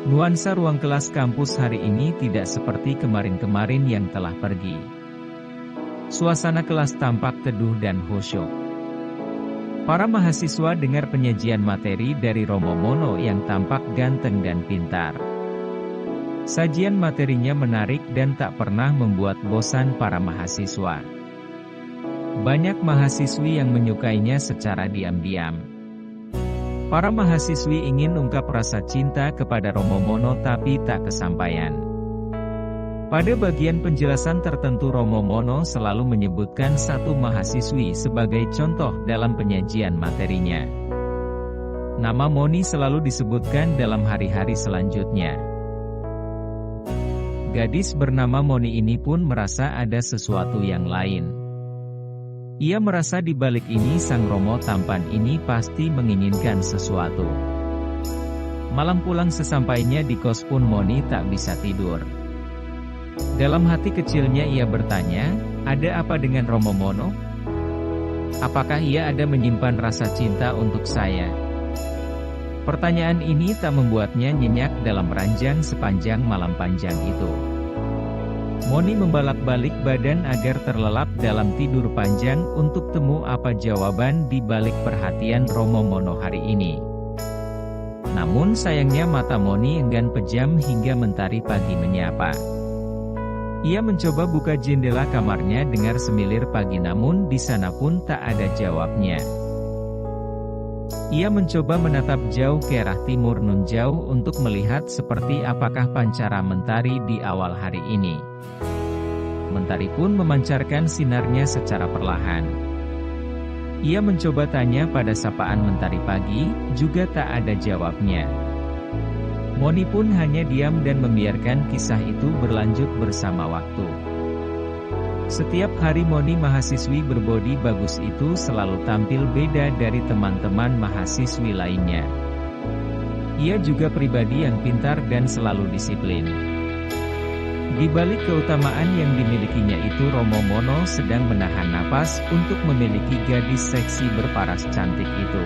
Nuansa ruang kelas kampus hari ini tidak seperti kemarin-kemarin yang telah pergi. Suasana kelas tampak teduh dan khusyuk. Para mahasiswa dengar penyajian materi dari Romo Mono yang tampak ganteng dan pintar. Sajian materinya menarik dan tak pernah membuat bosan para mahasiswa. Banyak mahasiswi yang menyukainya secara diam-diam. Para mahasiswi ingin ungkap rasa cinta kepada Romo Mono tapi tak kesampaian. Pada bagian penjelasan tertentu Romo Mono selalu menyebutkan satu mahasiswi sebagai contoh dalam penyajian materinya. Nama Moni selalu disebutkan dalam hari-hari selanjutnya. Gadis bernama Moni ini pun merasa ada sesuatu yang lain. Ia merasa di balik ini sang Romo tampan ini pasti menginginkan sesuatu. Malam pulang sesampainya di kos pun Moni tak bisa tidur. Dalam hati kecilnya ia bertanya, ada apa dengan Romo Mono? Apakah ia ada menyimpan rasa cinta untuk saya? Pertanyaan ini tak membuatnya nyenyak dalam ranjang sepanjang malam panjang itu. Moni membalak-balik badan agar terlelap dalam tidur panjang untuk temu apa jawaban di balik perhatian Romo Mono hari ini. Namun sayangnya mata Moni enggan pejam hingga mentari pagi menyapa. Ia mencoba buka jendela kamarnya dengar semilir pagi namun di sana pun tak ada jawabnya. Ia mencoba menatap jauh ke arah timur nun jauh untuk melihat seperti apakah pancara mentari di awal hari ini. Mentari pun memancarkan sinarnya secara perlahan. Ia mencoba tanya pada sapaan mentari pagi, juga tak ada jawabnya. Moni pun hanya diam dan membiarkan kisah itu berlanjut bersama waktu. Setiap hari Moni mahasiswi berbodi bagus itu selalu tampil beda dari teman-teman mahasiswi lainnya. Ia juga pribadi yang pintar dan selalu disiplin. Di balik keutamaan yang dimilikinya itu Romo Mono sedang menahan napas untuk memiliki gadis seksi berparas cantik itu.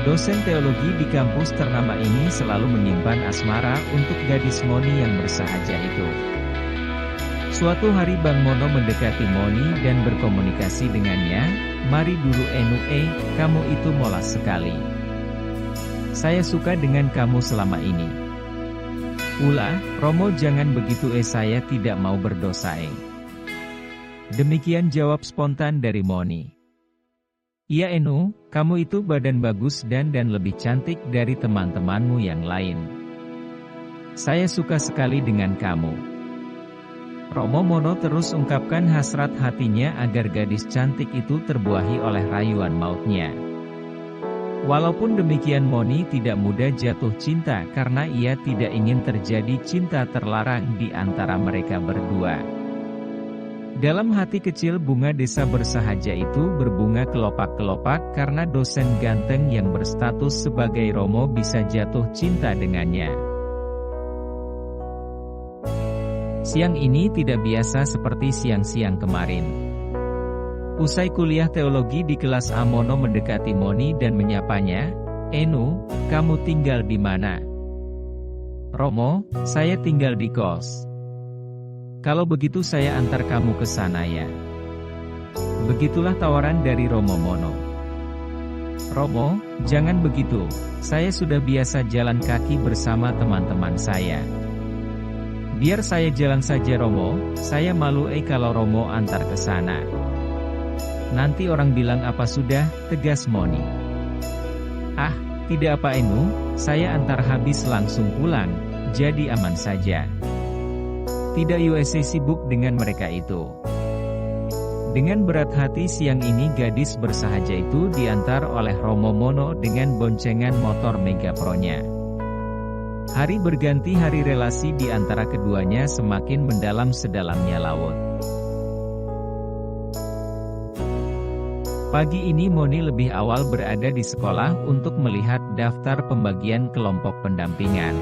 Dosen teologi di kampus ternama ini selalu menyimpan asmara untuk gadis Moni yang bersahaja itu. Suatu hari Bang Mono mendekati Moni dan berkomunikasi dengannya, "Mari dulu kamu itu molas sekali. Saya suka dengan kamu selama ini." "Ulah, Romo jangan begitu saya tidak mau berdosa Demikian jawab spontan dari Moni. "Iya kamu itu badan bagus dan lebih cantik dari teman-temanmu yang lain. Saya suka sekali dengan kamu." Romo Mono terus ungkapkan hasrat hatinya agar gadis cantik itu terbuahi oleh rayuan mautnya. Walaupun demikian Moni tidak mudah jatuh cinta karena ia tidak ingin terjadi cinta terlarang di antara mereka berdua. Dalam hati kecil bunga desa bersahaja itu berbunga kelopak-kelopak karena dosen ganteng yang berstatus sebagai Romo bisa jatuh cinta dengannya. Siang ini tidak biasa seperti siang-siang kemarin. Usai kuliah teologi di kelas A, Mono mendekati Moni dan menyapanya, kamu tinggal di mana?" "Romo, saya tinggal di kos." "Kalau begitu saya antar kamu ke sana ya." Begitulah tawaran dari Romo Mono. "Romo, jangan begitu, saya sudah biasa jalan kaki bersama teman-teman saya." "Biar saya jalan saja Romo, saya malu kalau Romo antar ke sana. Nanti orang bilang apa sudah," tegas Moni. "Ah, tidak apa saya antar habis langsung pulang, jadi aman saja." Tidak sibuk dengan mereka itu. Dengan berat hati siang ini gadis bersahaja itu diantar oleh Romo Mono dengan boncengan motor Mega Pro-nya. Hari berganti hari relasi di antara keduanya semakin mendalam sedalamnya laut. Pagi ini Moni lebih awal berada di sekolah untuk melihat daftar pembagian kelompok pendampingan.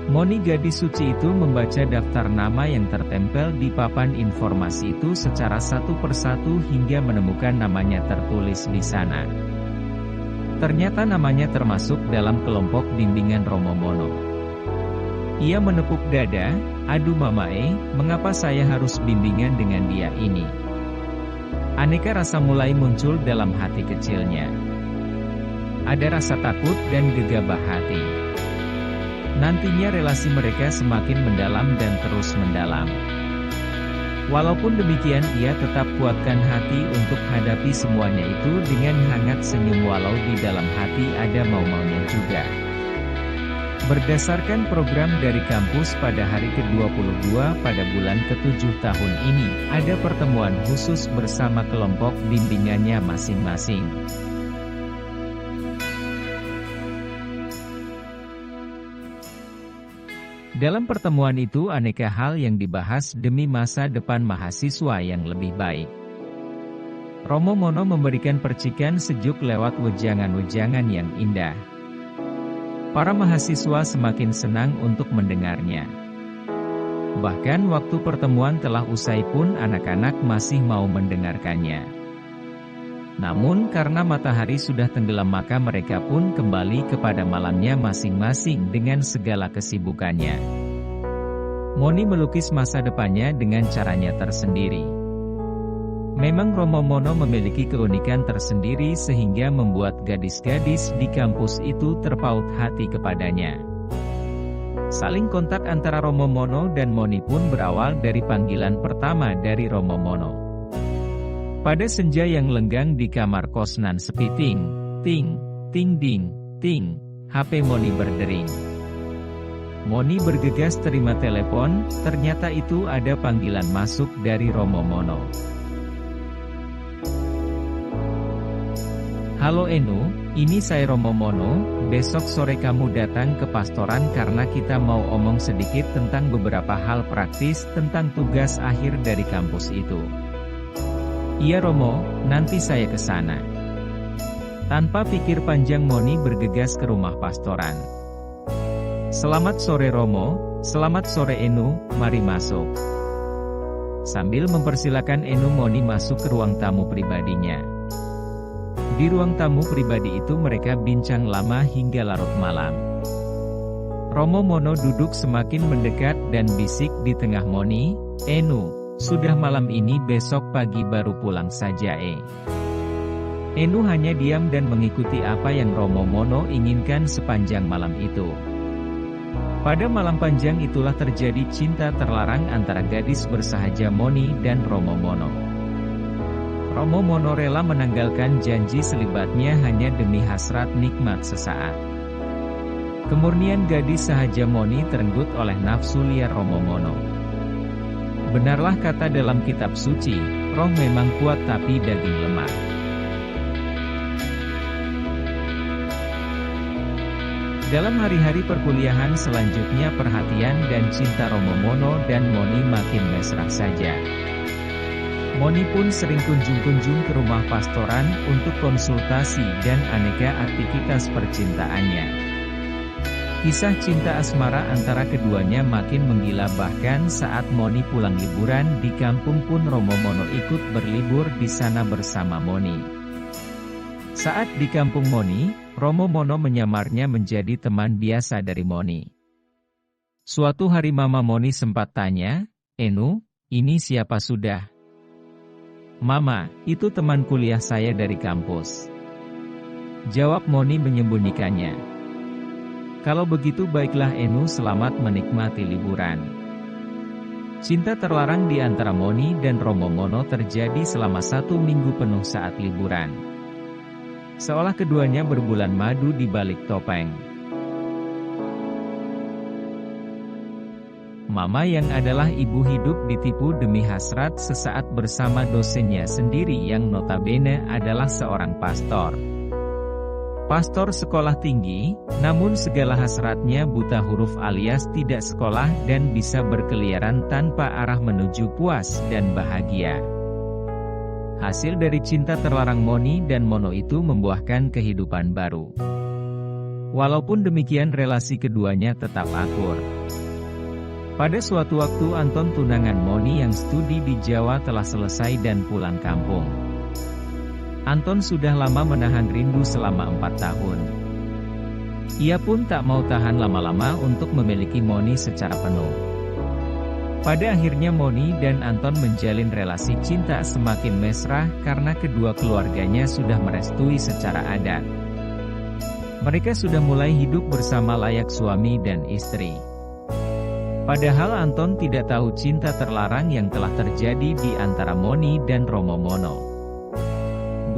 Moni gadis suci itu membaca daftar nama yang tertempel di papan informasi itu secara satu persatu hingga menemukan namanya tertulis di sana. Ternyata namanya termasuk dalam kelompok bimbingan Romo Mono. Ia menepuk dada, "Aduh mamae, mengapa saya harus bimbingan dengan dia ini?" Aneka rasa mulai muncul dalam hati kecilnya. Ada rasa takut dan gegabah hati. Nantinya relasi mereka semakin mendalam dan terus mendalam. Walaupun demikian ia tetap kuatkan hati untuk hadapi semuanya itu dengan hangat senyum walau di dalam hati ada mau-maunya juga. Berdasarkan program dari kampus pada hari ke-22 pada bulan ke-7 tahun ini, ada pertemuan khusus bersama kelompok bimbingannya masing-masing. Dalam pertemuan itu aneka hal yang dibahas demi masa depan mahasiswa yang lebih baik. Romo Mono memberikan percikan sejuk lewat wejangan-wejangan yang indah. Para mahasiswa semakin senang untuk mendengarnya. Bahkan waktu pertemuan telah usai pun anak-anak masih mau mendengarkannya. Namun karena matahari sudah tenggelam maka mereka pun kembali kepada malamnya masing-masing dengan segala kesibukannya. Moni melukis masa depannya dengan caranya tersendiri. Memang Romo Mono memiliki keunikan tersendiri sehingga membuat gadis-gadis di kampus itu terpaut hati kepadanya. Saling kontak antara Romo Mono dan Moni pun berawal dari panggilan pertama dari Romo Mono. Pada senja yang lenggang di kamar kos nan sepi ting, ting, ting ding, ting, HP Moni berdering. Moni bergegas terima telepon, ternyata itu ada panggilan masuk dari Romo Mono. "Halo Enu, ini saya Romo Mono, besok sore kamu datang ke pastoran karena kita mau omong sedikit tentang beberapa hal praktis tentang tugas akhir dari kampus itu." "Iya Romo, nanti saya ke sana." Tanpa pikir panjang Moni bergegas ke rumah pastoran. "Selamat sore Romo, selamat sore Enu, mari masuk." Sambil mempersilakan Enu Moni masuk ke ruang tamu pribadinya. Di ruang tamu pribadi itu mereka bincang lama hingga larut malam. Romo Mono duduk semakin mendekat dan bisik di tengah Moni, "Enu, sudah malam ini besok pagi baru pulang saja Enu hanya diam dan mengikuti apa yang Romo Mono inginkan sepanjang malam itu. Pada malam panjang itulah terjadi cinta terlarang antara gadis bersahaja Moni dan Romo Mono. Romo Mono rela menanggalkan janji selibatnya hanya demi hasrat nikmat sesaat. Kemurnian gadis sahaja Moni terenggut oleh nafsu liar Romo Mono. Benarlah kata dalam kitab suci, roh memang kuat tapi daging lemah. Dalam hari-hari perkuliahan selanjutnya perhatian dan cinta Romo Mono dan Moni makin mesra saja. Moni pun sering kunjung-kunjung ke rumah pastoran untuk konsultasi dan aneka aktivitas percintaannya. Kisah cinta asmara antara keduanya makin menggila bahkan saat Moni pulang liburan di kampung pun Romo Mono ikut berlibur di sana bersama Moni. Saat di kampung Moni, Romo Mono menyamarnya menjadi teman biasa dari Moni. Suatu hari Mama Moni sempat tanya, "Enu, ini siapa sudah?" "Mama, itu teman kuliah saya dari kampus," jawab Moni menyembunyikannya. "Kalau begitu baiklah Enu, selamat menikmati liburan." Cinta terlarang di antara Moni dan Romo Mono terjadi selama 1 minggu penuh saat liburan. Seolah keduanya berbulan madu di balik topeng. Mama yang adalah ibu hidup ditipu demi hasrat sesaat bersama dosennya sendiri yang notabene adalah seorang pastor. Pastor sekolah tinggi, namun segala hasratnya buta huruf alias tidak sekolah dan bisa berkeliaran tanpa arah menuju puas dan bahagia. Hasil dari cinta terlarang Moni dan Mono itu membuahkan kehidupan baru. Walaupun demikian relasi keduanya tetap akur. Pada suatu waktu Anton tunangan Moni yang studi di Jawa telah selesai dan pulang kampung. Anton sudah lama menahan rindu selama 4 tahun. Ia pun tak mau tahan lama-lama untuk memiliki Moni secara penuh. Pada akhirnya Moni dan Anton menjalin relasi cinta semakin mesra karena kedua keluarganya sudah merestui secara adat. Mereka sudah mulai hidup bersama layak suami dan istri. Padahal Anton tidak tahu cinta terlarang yang telah terjadi di antara Moni dan Romo Mono.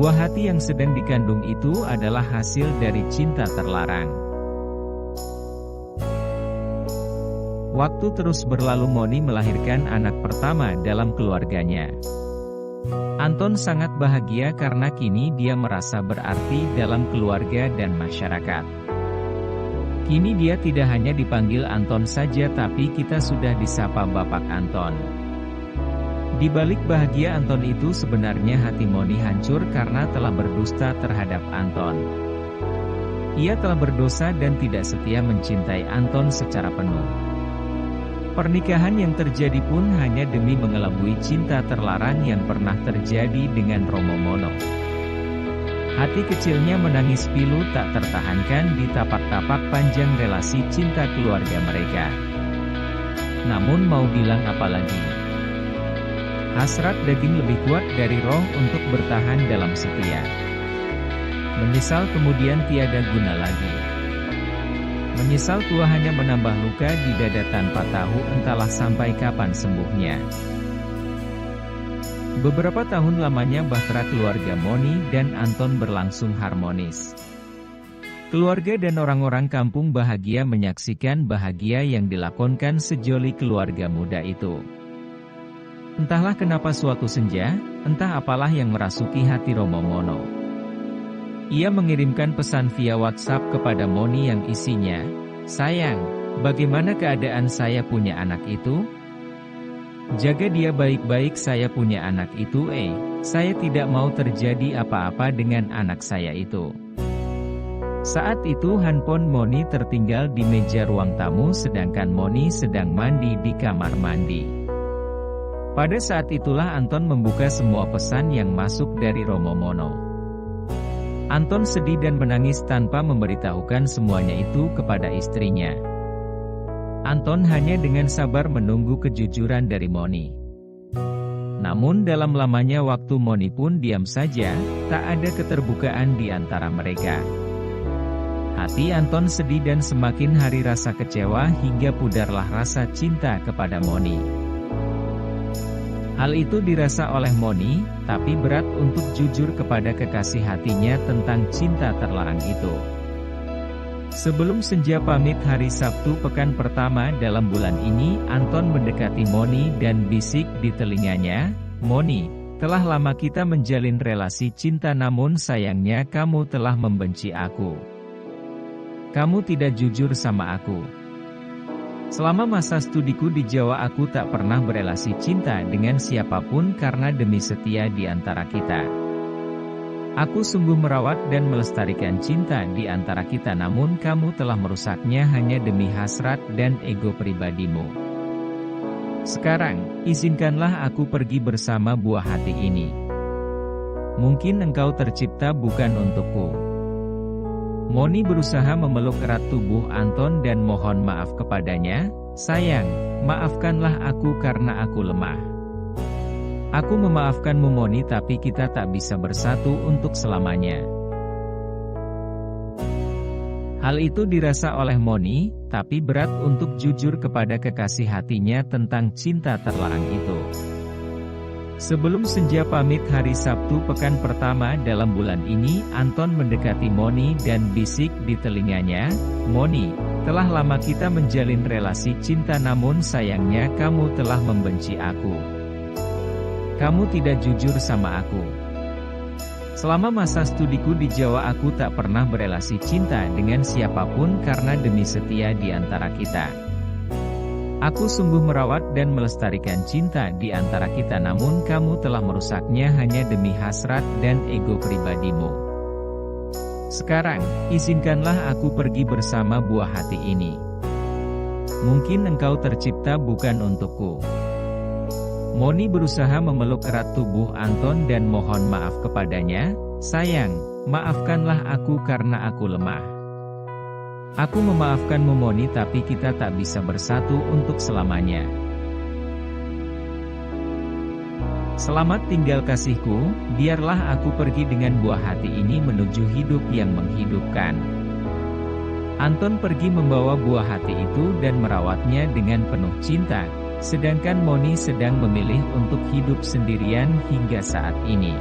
Buah hati yang sedang dikandung itu adalah hasil dari cinta terlarang. Waktu terus berlalu, Moni melahirkan anak pertama dalam keluarganya. Anton sangat bahagia karena kini dia merasa berarti dalam keluarga dan masyarakat. Kini dia tidak hanya dipanggil Anton saja, tapi kita sudah disapa Bapak Anton. Di balik bahagia Anton itu, sebenarnya hati Moni hancur karena telah berdusta terhadap Anton. Ia telah berdosa dan tidak setia mencintai Anton secara penuh. Pernikahan yang terjadi pun hanya demi mengelabui cinta terlarang yang pernah terjadi dengan Romo Mono. Hati kecilnya menangis pilu tak tertahankan di tapak-tapak panjang relasi cinta keluarga mereka. Namun mau bilang apa lagi? Hasrat daging lebih kuat dari roh untuk bertahan dalam setia. Menyesal kemudian tiada guna lagi. Menyesal tua hanya menambah luka di dada tanpa tahu entahlah sampai kapan sembuhnya. Beberapa tahun lamanya bahtera keluarga Moni dan Anton berlangsung harmonis. Keluarga dan orang-orang kampung bahagia menyaksikan bahagia yang dilakonkan sejoli keluarga muda itu. Entahlah kenapa suatu senja, entah apalah yang merasuki hati Romo Mono. Ia mengirimkan pesan via WhatsApp kepada Moni yang isinya, "Sayang, bagaimana keadaan saya punya anak itu? Jaga dia baik-baik, saya punya anak itu, saya tidak mau terjadi apa-apa dengan anak saya itu." Saat itu handphone Moni tertinggal di meja ruang tamu sedangkan Moni sedang mandi di kamar mandi. Pada saat itulah Anton membuka semua pesan yang masuk dari Romo Mono. Anton sedih dan menangis tanpa memberitahukan semuanya itu kepada istrinya. Anton hanya dengan sabar menunggu kejujuran dari Moni. Namun dalam lamanya waktu Moni pun diam saja, tak ada keterbukaan di antara mereka. Hati Anton sedih dan semakin hari rasa kecewa hingga pudarlah rasa cinta kepada Moni. Hal itu dirasa oleh Moni, tapi berat untuk jujur kepada kekasih hatinya tentang cinta terlarang itu. Sebelum senja pamit hari Sabtu pekan pertama dalam bulan ini, Anton mendekati Moni dan bisik di telinganya, "Moni, telah lama kita menjalin relasi cinta namun sayangnya kamu telah membenci aku. Kamu tidak jujur sama aku. Selama masa studiku di Jawa aku tak pernah berelasi cinta dengan siapapun karena demi setia di antara kita. Aku sungguh merawat dan melestarikan cinta di antara kita namun kamu telah merusaknya hanya demi hasrat dan ego pribadimu. Sekarang, izinkanlah aku pergi bersama buah hati ini. Mungkin engkau tercipta bukan untukku." Moni berusaha memeluk erat tubuh Anton dan mohon maaf kepadanya, "Sayang, maafkanlah aku karena aku lemah. Aku memaafkanmu Moni tapi kita tak bisa bersatu untuk selamanya." Hal itu dirasa oleh Moni, tapi berat untuk jujur kepada kekasih hatinya tentang cinta terlarang itu. Sebelum senja pamit hari Sabtu pekan pertama dalam bulan ini, Anton mendekati Moni dan bisik di telinganya, "Moni, telah lama kita menjalin relasi cinta namun sayangnya kamu telah membenci aku. Kamu tidak jujur sama aku. Selama masa studiku di Jawa aku tak pernah berelasi cinta dengan siapapun karena demi setia di antara kita. Aku sungguh merawat dan melestarikan cinta di antara kita namun kamu telah merusaknya hanya demi hasrat dan ego pribadimu. Sekarang, izinkanlah aku pergi bersama buah hati ini. Mungkin engkau tercipta bukan untukku." Moni berusaha memeluk erat tubuh Anton dan mohon maaf kepadanya, Sayang, maafkanlah aku karena aku lemah. Aku memaafkanmu Moni, tapi kita tak bisa bersatu untuk selamanya. Selamat tinggal kasihku, biarlah aku pergi dengan buah hati ini menuju hidup yang menghidupkan. Anton pergi membawa buah hati itu dan merawatnya dengan penuh cinta, sedangkan Moni sedang memilih untuk hidup sendirian hingga saat ini.